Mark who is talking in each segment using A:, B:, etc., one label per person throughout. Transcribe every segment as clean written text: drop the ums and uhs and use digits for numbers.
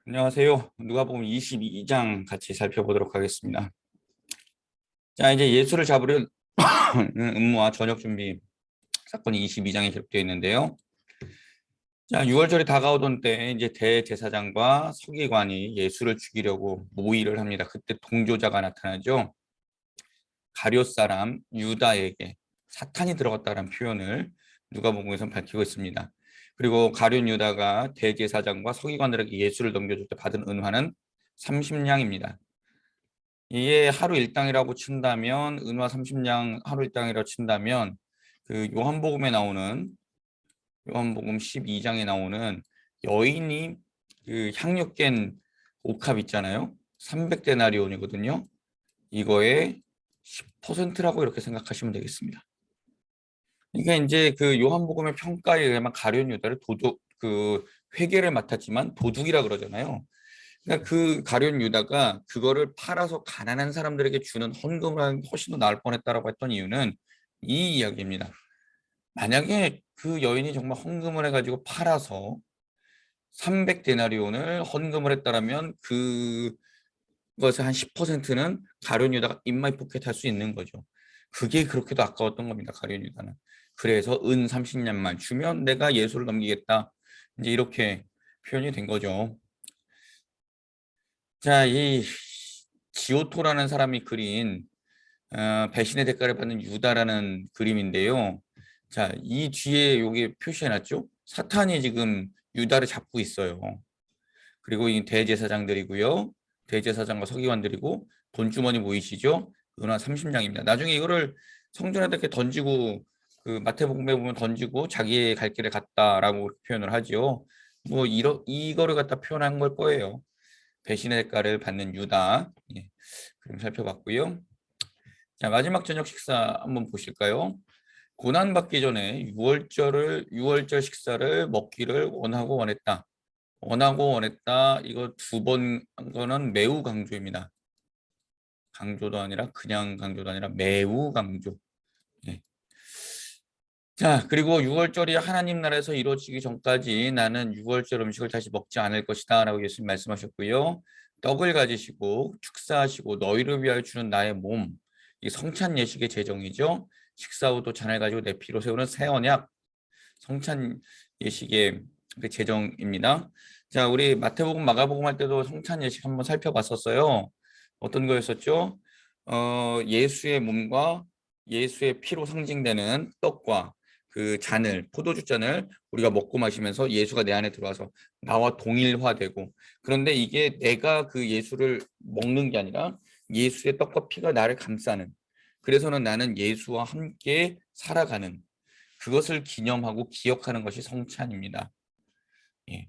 A: 안녕하세요. 누가복음 22장 같이 살펴보도록 하겠습니다. 자, 이제 예수를 잡으려는 음모와 저녁 준비 사건이 22장에 기록되어 있는데요. 자, 6월절이 다가오던 때 이제 대제사장과 서기관이 예수를 죽이려고 모의를 합니다. 그때 동조자가 나타나죠. 가룟 사람 유다에게 사탄이 들어갔다는 표현을 누가복음에서 밝히고 있습니다. 그리고 가룟 유다가 대제사장과 서기관들에게 예수를 넘겨줄 때 받은 은화는 30냥입니다. 이게 하루 일당이라고 친다면 은화 30냥 하루 일당이라고 친다면 그 요한복음 12장에 나오는 여인이 그 향료 깬 옥합 있잖아요. 300데나리온이거든요. 이거의 10%라고 이렇게 생각하시면 되겠습니다. 이게 이제 그 요한복음의 평가에 의하면 가룟 유다를 도둑 그 회계를 맡았지만 도둑이라 그러잖아요. 그러니까 그 가룟 유다가 그거를 팔아서 가난한 사람들에게 주는 헌금을 하는 게 훨씬 더 나을 뻔했다라고 했던 이유는 이 이야기입니다. 만약에 그 여인이 정말 헌금을 해가지고 팔아서 300데나리온을 헌금을 했다라면 그것의 한 10%는 가룟 유다가 인마이 포켓 할 수 있는 거죠. 그게 그렇게도 아까웠던 겁니다. 가룟 유다는. 그래서 은 30냥만 주면 내가 예수를 넘기겠다. 이제 이렇게 표현이 된 거죠. 자, 이 지오토라는 사람이 그린 배신의 대가를 받는 유다라는 그림인데요. 자, 이 뒤에 여기 표시해놨죠? 사탄이 지금 유다를 잡고 있어요. 그리고 이 대제사장들이고요. 대제사장과 서기관들이고 돈주머니 보이시죠? 은화 30냥입니다. 나중에 이거를 성전에다 이렇게 던지고 그 마태복음에 보면 던지고 자기의 갈 길에 갔다라고 표현을 하죠. 뭐 이거를 갖다 표현한 걸 거예요. 배신의 대가를 받는 유다. 예, 그럼 살펴봤고요. 자, 마지막 저녁 식사 한번 보실까요? 고난받기 전에 6월절 식사를 먹기를 원하고 원했다. 원하고 원했다. 이거 두 번 한 거는 매우 강조입니다. 강조도 아니라 그냥 강조도 아니라 매우 강조. 예. 자, 그리고 6월절이 하나님 나라에서 이루어지기 전까지 나는 6월절 음식을 다시 먹지 않을 것이다 라고 예수님 말씀하셨고요. 떡을 가지시고 축사하시고 너희를 위하여 주는 나의 몸, 이 성찬 예식의 제정이죠. 식사 후도 잔을 가지고 내 피로 세우는 새 언약, 성찬 예식의 그 제정입니다. 자, 우리 마태복음, 마가복음 할 때도 성찬 예식 한번 살펴봤었어요. 어떤 거였었죠? 예수의 몸과 예수의 피로 상징되는 떡과 그 잔을, 포도주 잔을 우리가 먹고 마시면서 예수가 내 안에 들어와서 나와 동일화되고, 그런데 이게 내가 그 예수를 먹는 게 아니라 예수의 떡과 피가 나를 감싸는, 그래서는 나는 예수와 함께 살아가는, 그것을 기념하고 기억하는 것이 성찬입니다. 예.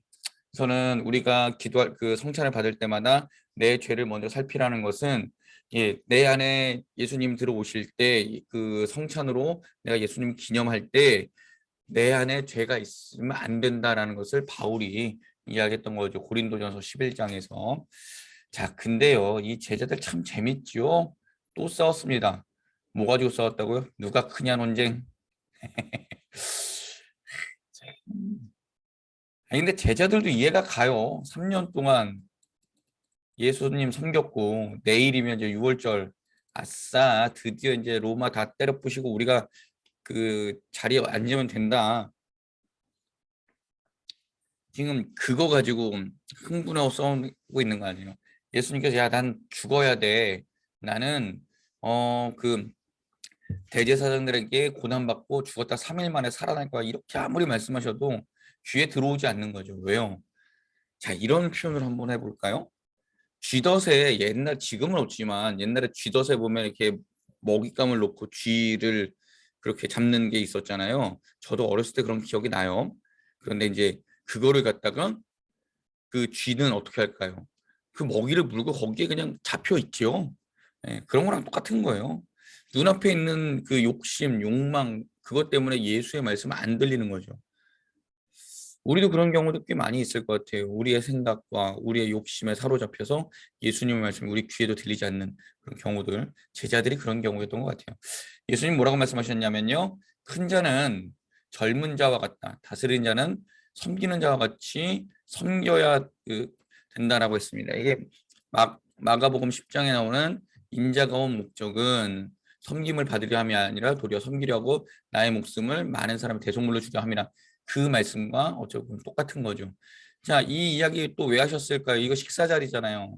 A: 저는 우리가 기도할 그 성찬을 받을 때마다 내 죄를 먼저 살피라는 것은, 예, 내 안에 예수님 들어오실 때 그 성찬으로 내가 예수님 기념할 때 내 안에 죄가 있으면 안 된다라는 것을 바울이 이야기했던 거죠. 고린도전서 11장에서. 자, 근데요, 이 제자들 참 재밌지요. 또 싸웠습니다. 뭐 가지고 싸웠다고요? 누가 크냐 논쟁. 아니, 근데 제자들도 이해가 가요. 3년 동안 예수님 섬겼고 내일이면 이제 6월절, 아싸 드디어 이제 로마 다 때려 부시고 우리가 그 자리에 앉으면 된다. 지금 그거 가지고 흥분하고 싸우고 있는 거 아니에요. 예수님께서 야, 난 죽어야 돼. 나는 그 대제사장들에게 고난받고 죽었다 3일 만에 살아날 거야. 이렇게 아무리 말씀하셔도 귀에 들어오지 않는 거죠. 왜요? 자, 이런 표현을 한번 해볼까요? 쥐덫에 옛날, 지금은 없지만 옛날에 쥐덫에 보면 이렇게 먹잇감을 놓고 쥐를 그렇게 잡는 게 있었잖아요. 저도 어렸을 때 그런 기억이 나요. 그런데 이제 그거를 갖다가 그 쥐는 어떻게 할까요? 그 먹이를 물고 거기에 그냥 잡혀 있죠. 예, 그런 거랑 똑같은 거예요. 눈앞에 있는 그 욕심, 욕망, 그것 때문에 예수의 말씀은 안 들리는 거죠. 우리도 그런 경우도 꽤 많이 있을 것 같아요. 우리의 생각과 우리의 욕심에 사로잡혀서 예수님의 말씀이 우리 귀에도 들리지 않는 그런 경우들, 제자들이 그런 경우였던 것 같아요. 예수님 뭐라고 말씀하셨냐면요. 큰 자는 젊은 자와 같다. 다스린 자는 섬기는 자와 같이 섬겨야 된다라고 했습니다. 이게 마가복음 10장에 나오는 인자가 온 목적은 섬김을 받으려 함이 아니라 도리어 섬기려고 나의 목숨을 많은 사람의 대속물로 주려 함이라. 그 말씀과 어쩌면 똑같은 거죠. 자, 이 이야기 또 왜 하셨을까요? 이거 식사 자리잖아요.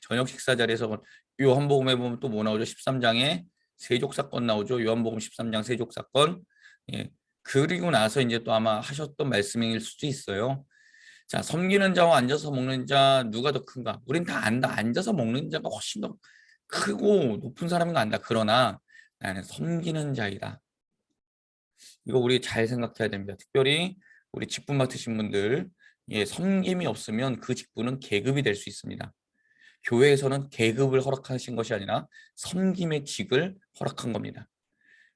A: 저녁 식사 자리에서 요한복음에 보면 또 뭐 나오죠? 13장에 세족 사건 나오죠. 요한복음 13장 세족 사건. 예. 그리고 나서 이제 또 아마 하셨던 말씀일 수도 있어요. 자, 섬기는 자와 앉아서 먹는 자 누가 더 큰가? 우린 다 안다. 앉아서 먹는 자가 훨씬 더 크고 높은 사람인 거 안다. 그러나 나는 섬기는 자이다. 이거 우리 잘 생각해야 됩니다. 특별히 우리 직분 맡으신 분들, 예, 섬김이 없으면 그 직분은 계급이 될 수 있습니다. 교회에서는 계급을 허락하신 것이 아니라 섬김의 직을 허락한 겁니다.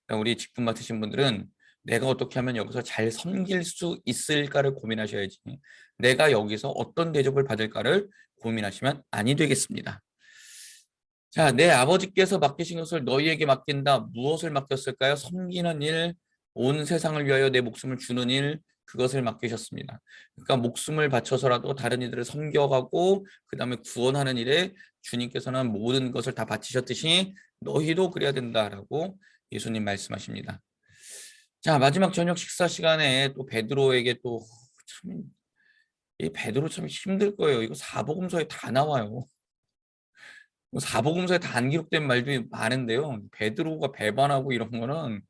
A: 그러니까 우리 직분 맡으신 분들은 내가 어떻게 하면 여기서 잘 섬길 수 있을까를 고민하셔야지, 내가 여기서 어떤 대접을 받을까를 고민하시면 아니 되겠습니다. 자, 내 아버지께서 맡기신 것을 너희에게 맡긴다. 무엇을 맡겼을까요? 섬기는 일, 온 세상을 위하여 내 목숨을 주는 일, 그것을 맡기셨습니다. 그러니까 목숨을 바쳐서라도 다른 이들을 섬겨가고 그 다음에 구원하는 일에 주님께서는 모든 것을 다 바치셨듯이 너희도 그래야 된다라고 예수님 말씀하십니다. 자, 마지막 저녁 식사 시간에 또 베드로에게 또 참, 이 베드로 참 힘들 거예요. 이거 사복음서에 다 나와요. 사복음서에 다 안 기록된 말도 많은데요. 베드로가 배반하고 이런 거는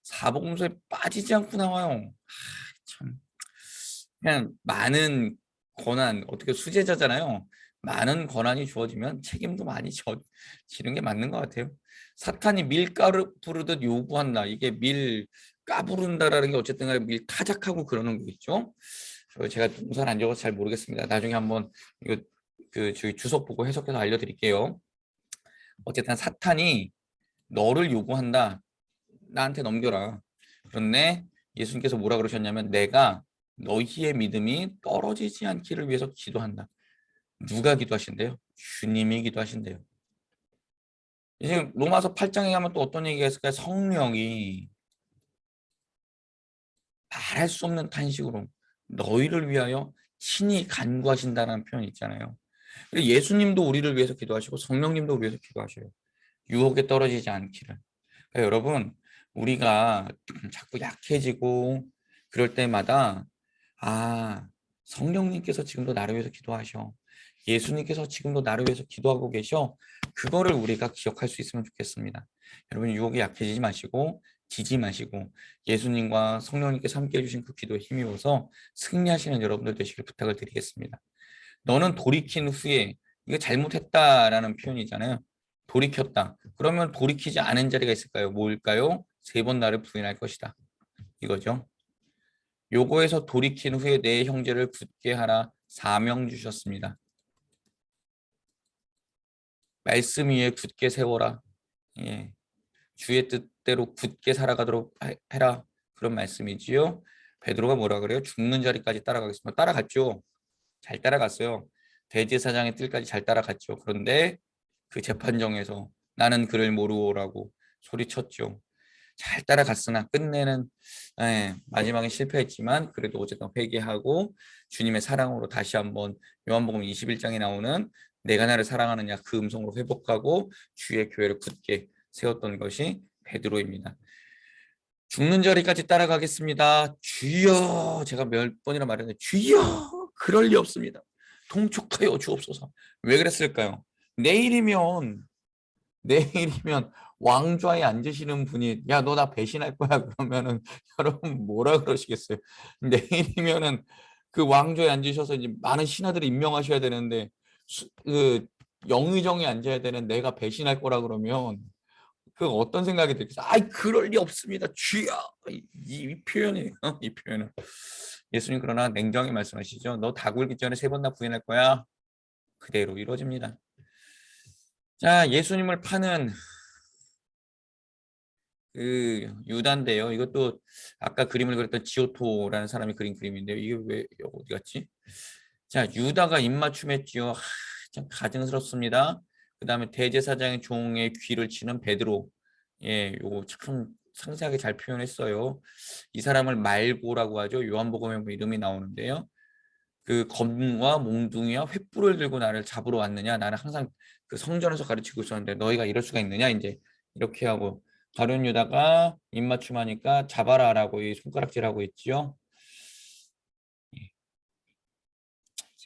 A: 사복음서에 빠지지 않고 나와요. 참. 그냥 많은 권한, 어떻게 수제자잖아요. 많은 권한이 주어지면 책임도 많이 지는 게 맞는 것 같아요. 사탄이 밀가루 부르듯 요구한다. 이게 밀 까부른다라는 게 어쨌든 간에 밀 타작하고 그러는 거겠죠. 제가 동사를 안 적어서 잘 모르겠습니다. 나중에 한번 이거 저희 주석 보고 해석해서 알려드릴게요. 어쨌든 사탄이 너를 요구한다. 나한테 넘겨라. 그런데 예수님께서 뭐라 그러셨냐면 내가 너희의 믿음이 떨어지지 않기를 위해서 기도한다. 누가 기도하신대요? 주님이 기도하신대요. 이제 로마서 8장에 가면 또 어떤 얘기가 있을까요? 성령이 말할 수 없는 탄식으로 너희를 위하여 친히 간구하신다는 표현이 있잖아요. 그리고 예수님도 우리를 위해서 기도하시고 성령님도 우리를 위해서 기도하셔요. 유혹에 떨어지지 않기를. 그러니까 여러분, 우리가 자꾸 약해지고 그럴 때마다 성령님께서 지금도 나를 위해서 기도하셔. 예수님께서 지금도 나를 위해서 기도하고 계셔. 그거를 우리가 기억할 수 있으면 좋겠습니다. 여러분, 유혹에 약해지지 마시고 지지 마시고 예수님과 성령님께서 함께 해주신 그 기도에 힘입어서 승리하시는 여러분들 되시길 부탁을 드리겠습니다. 너는 돌이킨 후에, 이거 잘못했다라는 표현이잖아요. 돌이켰다. 그러면 돌이키지 않은 자리가 있을까요? 뭘까요? 3번 나를 부인할 것이다. 이거죠. 요거에서 돌이킨 후에 내 형제를 굳게 하라 사명 주셨습니다. 말씀 위에 굳게 세워라. 예. 주의 뜻대로 굳게 살아가도록 해라. 그런 말씀이지요. 베드로가 뭐라 그래요? 죽는 자리까지 따라가겠습니다. 따라갔죠. 잘 따라갔어요. 대제사장의 뜰까지 잘 따라갔죠. 그런데 그 재판정에서 나는 그를 모르오라고 소리쳤죠. 잘 따라갔으나 끝내는, 마지막에 실패했지만 그래도 어쨌든 회개하고 주님의 사랑으로 다시 한번 요한복음 21장에 나오는 내가 나를 사랑하느냐 그 음성으로 회복하고 주의 교회를 굳게 세웠던 것이 베드로입니다. 죽는 자리까지 따라가겠습니다. 주여, 제가 몇 번이나 말했는데 주여 그럴 리 없습니다. 통촉하여 주옵소서. 왜 그랬을까요? 내일이면 왕좌에 앉으시는 분이 야, 너 나 배신할 거야 그러면은 여러분 뭐라 그러시겠어요? 내일이면은 그 왕좌에 앉으셔서 이제 많은 신하들을 임명하셔야 되는데 그 영의정에 앉아야 되는 내가 배신할 거라 그러면 그 어떤 생각이 들겠어요? 아이, 그럴 리 없습니다. 주여. 이 표현이에요. 이 표현은. 예수님 그러나 냉정히 말씀하시죠. 너 다 굴기 전에 3번 나 부인할 거야. 그대로 이루어집니다. 자, 예수님을 파는 그 유다인데요. 이것도 아까 그림을 그렸던 지오토라는 사람이 그린 그림인데요. 이게 왜 어디 갔지? 자, 유다가 입맞춤했지요. 참 가증스럽습니다. 그 다음에 대제사장의 종의 귀를 치는 베드로. 예, 요거 참 상세하게 잘 표현했어요. 이 사람을 말고라고 하죠. 요한복음에 뭐 이름이 나오는데요. 그 검과 몽둥이와 횃불을 들고 나를 잡으러 왔느냐? 나는 항상 그 성전에서 가르치고 있었는데 너희가 이럴 수가 있느냐? 이제 이렇게 하고 가룟 유다가 입맞춤하니까 잡아라라고 이 손가락질하고 있지요.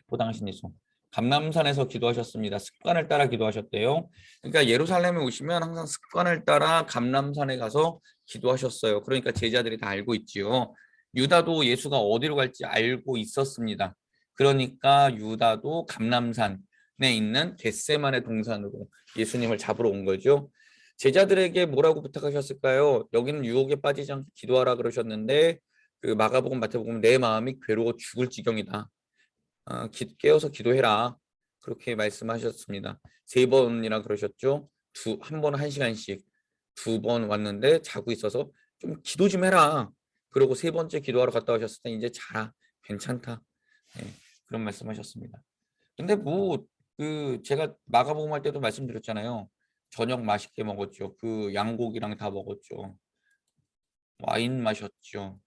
A: 보당신이소. 감람산에서 기도하셨습니다. 습관을 따라 기도하셨대요. 그러니까 예루살렘에 오시면 항상 습관을 따라 감람산에 가서 기도하셨어요. 그러니까 제자들이 다 알고 있지요. 유다도 예수가 어디로 갈지 알고 있었습니다. 그러니까 유다도 감람산에 있는 겟세마네 동산으로 예수님을 잡으러 온 거죠. 제자들에게 뭐라고 부탁하셨을까요? 여기는 유혹에 빠지지 않게 기도하라 그러셨는데 그 마가복음 마태복음 내 마음이 괴로워 죽을 지경이다. 깨어서 기도해라. 그렇게 말씀하셨습니다. 3번이나 그러셨죠. 한 번 1시간씩 2번 왔는데 자고 있어서 좀 기도 좀 해라. 그리고 3번째 기도하러 갔다 오셨을 때 이제 자라. 괜찮다. 네, 그런 말씀하셨습니다. 근데 뭐 그 제가 마가복음 할 때도 말씀드렸잖아요. 저녁 맛있게 먹었죠. 그 양고기랑 다 먹었죠. 와인 마셨죠.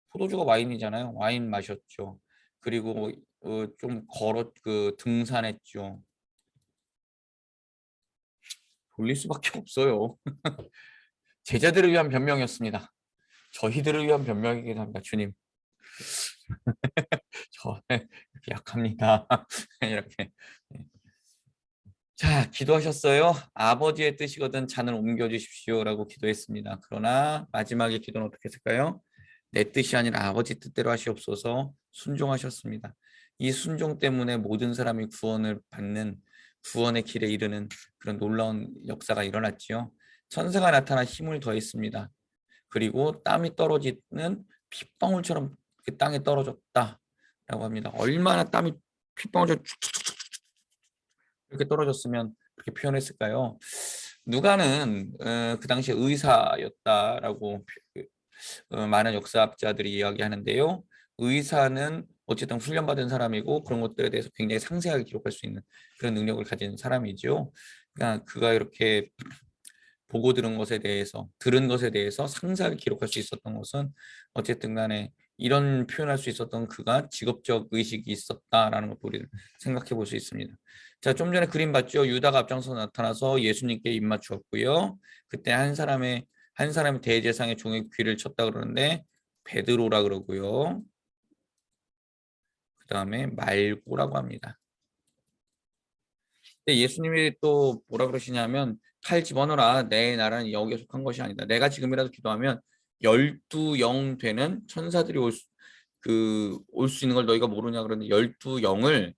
A: 포도주가 와인이잖아요. 와인 마셨죠. 그리고 좀 걸어 등산했죠. 돌릴 수밖에 없어요. 제자들을 위한 변명이었습니다. 저희들을 위한 변명이긴 합니다. 주님, 저 약합니다. 이렇게. 자, 기도하셨어요. 아버지의 뜻이거든 잔을 옮겨주십시오라고 기도했습니다. 그러나 마지막에 기도는 어떻게 했을까요? 내 뜻이 아니라 아버지 뜻대로 하시옵소서. 순종하셨습니다. 이 순종 때문에 모든 사람이 구원을 받는 구원의 길에 이르는 그런 놀라운 역사가 일어났지요. 천사가 나타나 힘을 더했습니다. 그리고 땀이 떨어지는 핏방울처럼 그 땅에 떨어졌다라고 합니다. 얼마나 땀이 핏방울처럼 이렇게 떨어졌으면 그렇게 표현했을까요? 누가는 그 당시에 의사였다라고 많은 역사학자들이 이야기하는데요. 의사는 어쨌든 훈련받은 사람이고 그런 것들에 대해서 굉장히 상세하게 기록할 수 있는 그런 능력을 가진 사람이죠. 그러니까 그가 이렇게 보고 들은 것에 대해서 상세하게 기록할 수 있었던 것은 어쨌든 간에 이런 표현할 수 있었던 그가 직업적 의식이 있었다라는 것도 우리는 생각해 볼 수 있습니다. 자, 좀 전에 그림 봤죠? 유다가 앞장서 나타나서 예수님께 입맞추었고요. 그때 한 사람이 대제사장의 종의 귀를 쳤다 그러는데 베드로라 그러고요. 그 다음에 말고라고 합니다. 근데 예수님이 또 뭐라 그러시냐면 칼 집어넣어라. 내 나라는 여기에 속한 것이 아니다. 내가 지금이라도 기도하면 12영 되는 천사들이 올 수 있는 걸 너희가 모르냐 그러는데 12영을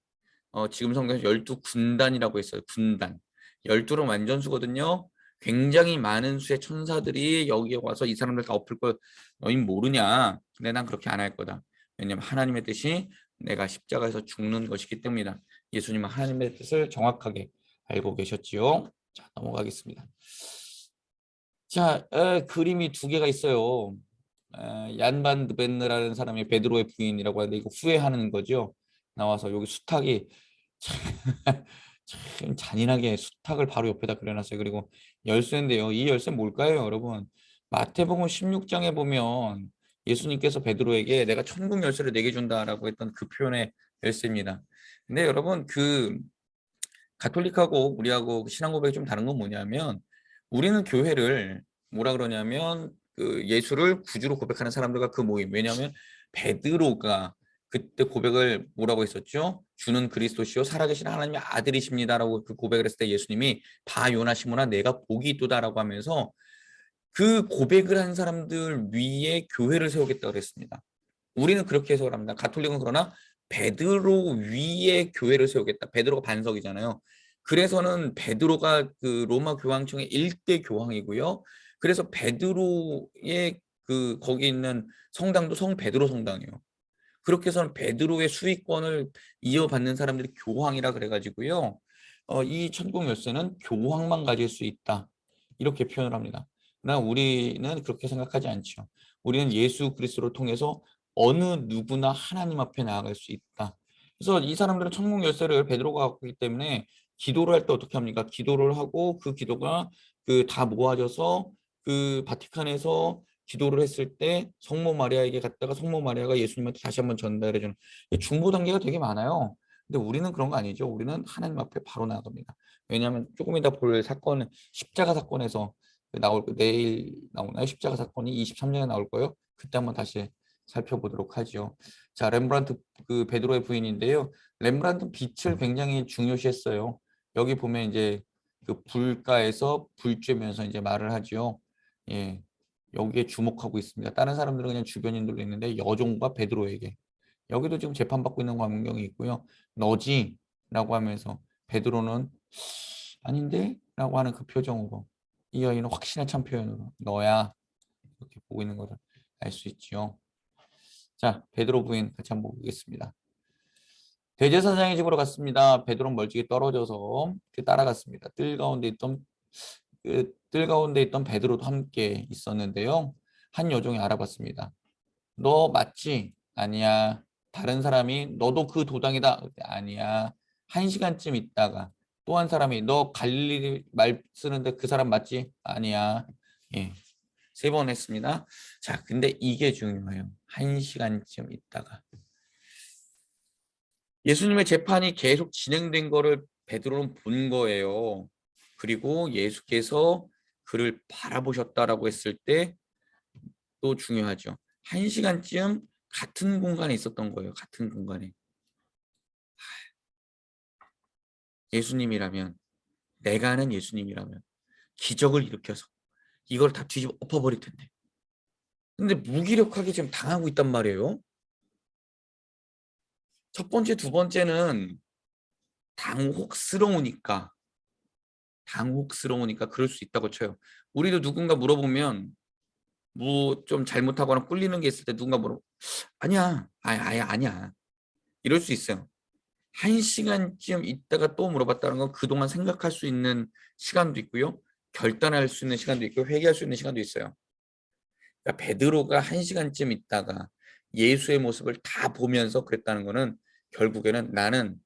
A: 지금 성경에서 12군단이라고 했어요. 군단. 12는 완전수거든요. 굉장히 많은 수의 천사들이 여기에 와서 이 사람들 다 엎을 걸 너희는 모르냐. 근데 난 그렇게 안 할 거다. 왜냐하면 하나님의 뜻이 내가 십자가에서 죽는 것이기 때문이다. 예수님은 하나님의 뜻을 정확하게 알고 계셨지요. 자, 넘어가겠습니다. 자, 그림이 2개가 있어요. 얀반 드벤느라는 사람이 베드로의 부인이라고 하는데 이거 후회하는 거죠. 나와서 여기 수탉이 참 잔인하게 수탉을 바로 옆에다 그려놨어요. 그리고 열쇠인데요. 이 열쇠 뭘까요, 여러분? 마태복음 16장에 보면 예수님께서 베드로에게 내가 천국 열쇠를 내게 준다라고 했던 그 표현의 열쇠입니다. 근데 여러분 그 가톨릭하고 우리하고 신앙 고백이 좀 다른 건 뭐냐면 우리는 교회를 뭐라 그러냐면 그 예수를 구주로 고백하는 사람들과 그 모임. 왜냐하면 베드로가 그때 고백을 뭐라고 했었죠? 주는 그리스도시요 살아계신 하나님의 아들이십니다라고 그 고백을 했을 때 예수님이 다 요나 시모나 내가 복이 있도다라고 하면서 그 고백을 한 사람들 위에 교회를 세우겠다 그랬습니다. 우리는 그렇게 해석을 합니다. 가톨릭은 그러나 베드로 위에 교회를 세우겠다. 베드로가 반석이잖아요. 그래서는 베드로가 그 로마 교황청의 1대 교황이고요. 그래서 베드로의 그 거기 있는 성당도 성 베드로 성당이에요. 그렇게 해서는 베드로의 수익권을 이어받는 사람들이 교황이라 그래가지고요. 이 천국 열쇠는 교황만 가질 수 있다. 이렇게 표현을 합니다. 그러나 우리는 그렇게 생각하지 않죠. 우리는 예수 그리스도를 통해서 어느 누구나 하나님 앞에 나아갈 수 있다. 그래서 이 사람들은 천국 열쇠를 베드로가 갖고 있기 때문에 기도를 할 때 어떻게 합니까? 기도를 하고 그 기도가 그 다 모아져서 그 바티칸에서 기도를 했을 때 성모 마리아에게 갔다가 성모 마리아가 예수님한테 다시 한번 전달해 주는 중보 단계가 되게 많아요. 근데 우리는 그런 거 아니죠. 우리는 하나님 앞에 바로 나갑니다. 왜냐하면 조금 이따 볼 사건은 십자가 사건에서 나올 내일 나오나요? 십자가 사건이 23년에 나올 거예요. 그때 한번 다시 살펴보도록 하죠. 자, 렘브란트 그 베드로의 부인인데요. 렘브란트는 빛을 굉장히 중요시했어요. 여기 보면 이제 그 불가에서 불 쬐면서 이제 말을 하죠. 예. 여기에 주목하고 있습니다. 다른 사람들은 그냥 주변인들로 있는데 여종과 베드로에게 여기도 지금 재판받고 있는 광경이 있고요. 너지? 라고 하면서 베드로는 아닌데? 라고 하는 그 표정으로 이 여인은 확신에 찬 표현으로 너야 이렇게 보고 있는 것을 알 수 있죠. 자, 베드로 부인 같이 한번 보겠습니다. 대제사장의 집으로 갔습니다. 베드로는 멀찍이 떨어져서 따라갔습니다. 뜰 가운데 있던 베드로도 함께 있었는데요. 한 여종이 알아봤습니다. 너 맞지? 아니야. 다른 사람이 너도 그 도당이다. 아니야. 1시간쯤 있다가 또 한 사람이 너 갈릴리 말 쓰는데 그 사람 맞지? 아니야. 예. 3번 했습니다. 자, 근데 이게 중요해요. 1시간쯤 있다가. 예수님의 재판이 계속 진행된 거를 베드로는 본 거예요. 그리고 예수께서 그를 바라보셨다라고 했을 때 또 중요하죠. 1시간쯤 같은 공간에 있었던 거예요. 같은 공간에. 예수님이라면, 내가 아는 예수님이라면 기적을 일으켜서 이걸 다 뒤집어 엎어버릴 텐데. 근데 무기력하게 지금 당하고 있단 말이에요. 첫 번째, 두 번째는 당혹스러우니까 그럴 수 있다고 쳐요. 우리도 누군가 물어보면 뭐 좀 잘못하거나 꿀리는 게 있을 때 누군가 물어 아니야, 아예 아니야. 이럴 수 있어요. 1시간쯤 있다가 또 물어봤다는 건 그동안 생각할 수 있는 시간도 있고요. 결단할 수 있는 시간도 있고 회개할 수 있는 시간도 있어요. 그러니까 베드로가 1시간쯤 있다가 예수의 모습을 다 보면서 그랬다는 거는 결국에는 나는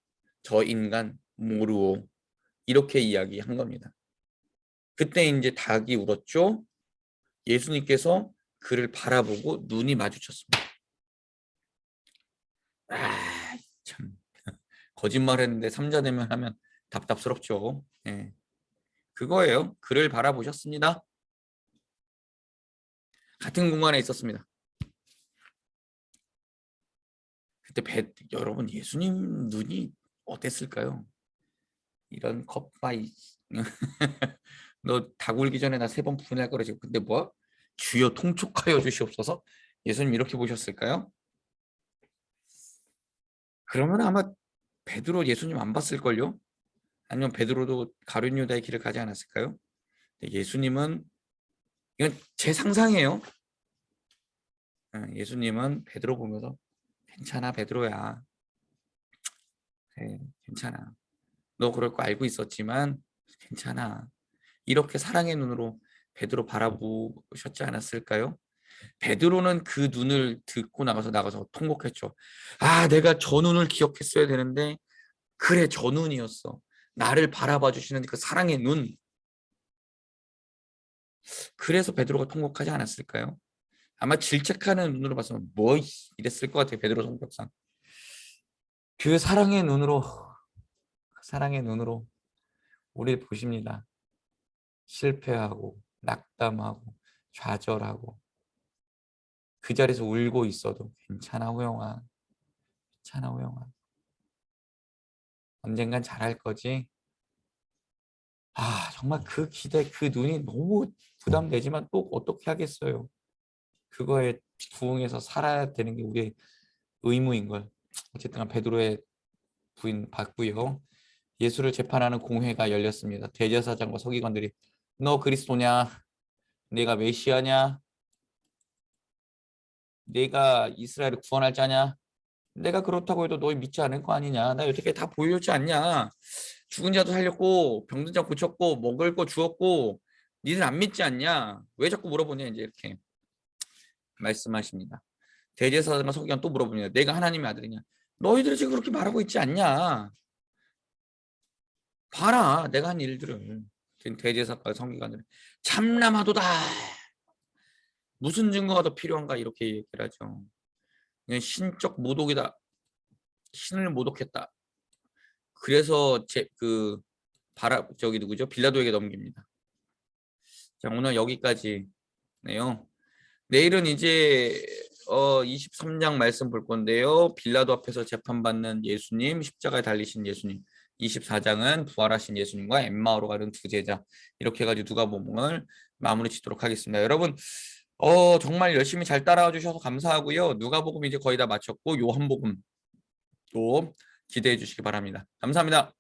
A: 저 인간 모르오 이렇게 이야기한 겁니다. 그때 이제 닭이 울었죠. 예수님께서 그를 바라보고 눈이 마주쳤습니다. 아, 참 거짓말했는데 삼자대면 하면 답답스럽죠. 예. 그거예요. 그를 바라보셨습니다. 같은 공간에 있었습니다. 그때 여러분 예수님 눈이 어땠을까요? 이런 컵바이 너 다굴기 전에 나 3번 부인할 거라 지금 근데 뭐 주여 통촉하여 주시옵소서 예수님 이렇게 보셨을까요? 그러면 아마 베드로 예수님 안 봤을걸요? 아니면 베드로도 가룟 유다의 길을 가지 않았을까요? 예수님은 이건 제 상상이에요. 예수님은 베드로 보면서 괜찮아 베드로야. 그래, 괜찮아. 너 그럴 거 알고 있었지만 괜찮아. 이렇게 사랑의 눈으로 베드로 바라보셨지 않았을까요? 베드로는 그 눈을 듣고 나가서 통곡했죠. 아, 내가 저 눈을 기억했어야 되는데 그래 저 눈이었어. 나를 바라봐 주시는 그 사랑의 눈. 그래서 베드로가 통곡하지 않았을까요? 아마 질책하는 눈으로 봤으면 뭐 이랬을 것 같아요. 베드로 성격상. 그 사랑의 눈으로 우리를 보십니다. 실패하고 낙담하고 좌절하고 그 자리에서 울고 있어도 괜찮아 호영아. 괜찮아 호영아. 언젠간 잘할 거지. 아 정말 그 기대 그 눈이 너무 부담되지만 또 어떻게 하겠어요. 그거에 부응해서 살아야 되는 게 우리의 의무인 걸. 어쨌든 베드로의 부인 봤고요. 예수를 재판하는 공회가 열렸습니다. 대제사장과 서기관들이 너 그리스도냐? 내가 메시아냐? 내가 이스라엘을 구원할 자냐? 내가 그렇다고 해도 너 믿지 않을 거 아니냐? 나 여태까지 다 보여줬지 않냐? 죽은 자도 살렸고 병든 자 고쳤고 먹을 거 주었고 니들 안 믿지 않냐? 왜 자꾸 물어보냐 이제 이렇게 말씀하십니다. 대제사장과 서기관 또 물어봅니다. 내가 하나님의 아들이냐? 너희들이 지금 그렇게 말하고 있지 않냐? 봐라 내가 한 일들을. 대제사장과 서기관들은 참남하도다. 무슨 증거가 더 필요한가 이렇게 얘기를 하죠. 그냥 신적 모독이다. 신을 모독했다. 그래서 저기 누구죠? 빌라도에게 넘깁니다. 자, 오늘 여기까지네요. 내일은 이제 23장 말씀 볼 건데요. 빌라도 앞에서 재판받는 예수님, 십자가에 달리신 예수님. 24장은 부활하신 예수님과 엠마오로 가는 두 제자. 이렇게 해가지고 누가복음을 마무리 짓도록 하겠습니다. 여러분 정말 열심히 잘 따라와 주셔서 감사하고요. 누가복음 이제 거의 다 마쳤고 요한복음 또 기대해 주시기 바랍니다. 감사합니다.